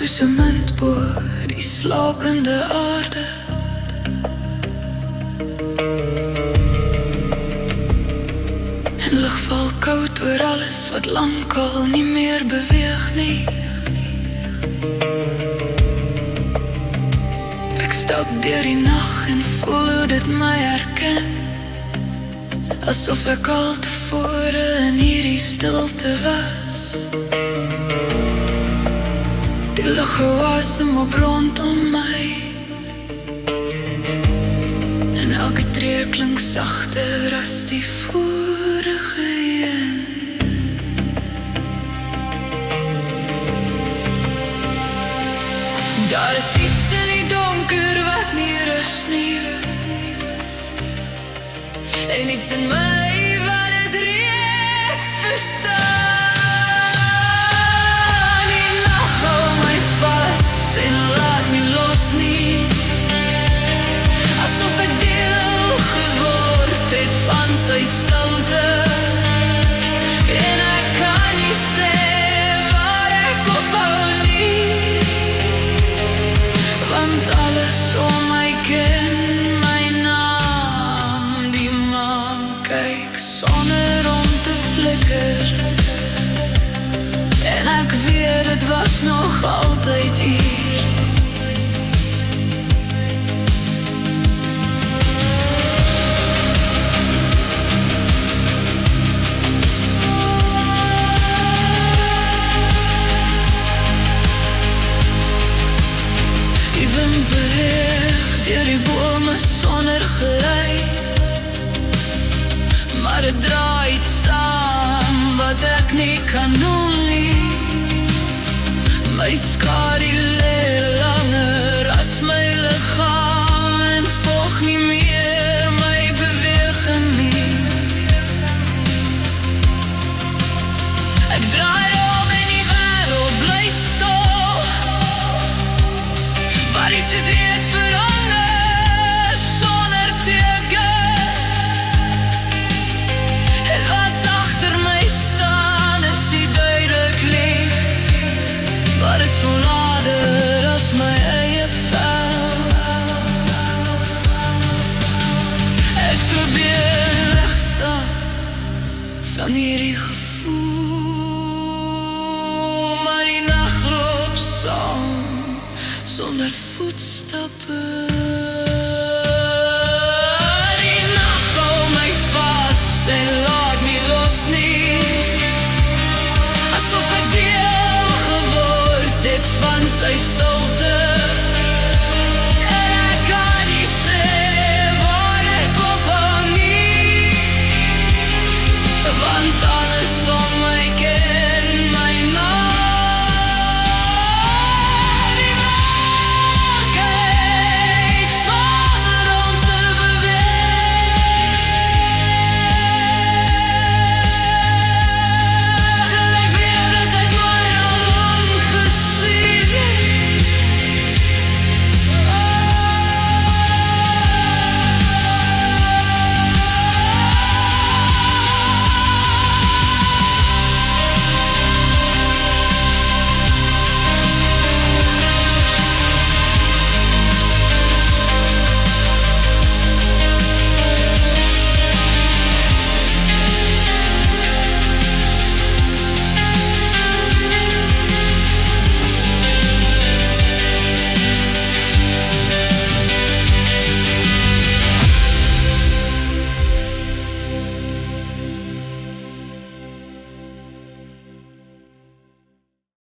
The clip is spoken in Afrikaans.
soos 'n muntboor die slapende aarde. En lig val koud oor alles wat lankal nie meer beweeg nie. Ek stap deur die nag en voel hoe dit my herken, asof ek al tevore in hierdie stilte was. Die lug gewasem op rondom my, en elke tree klink sagter as die vorige een. Daar is iets in die donker wat nie rus nie, en iets in my wat het reeds verstaan. Die nag hou my vas en laat my los nie, asof ek deel geword het van sy stilte. En ek kan nie sê waar ek ophou nie, want alles om my ken my naam. Die maan kyk sonder om te flikker, en ek weet het was nog altyd hier. Die wind beweeg deur die bome sonder geluid, maar het draai iets saam wat ek nie kan noem nie. My skadu lê langer as my liggaam en volg nie meer my beweging nie. Ek draai om en die wêreld bly stil, maar iets het reeds verander sonder teken. En wat agter my staan is die duidelik lief, maar het voel nader as my eie vel. Ek probeer wegstap van hierdie gevoel, maar die nag loop saam sonder voetstappe.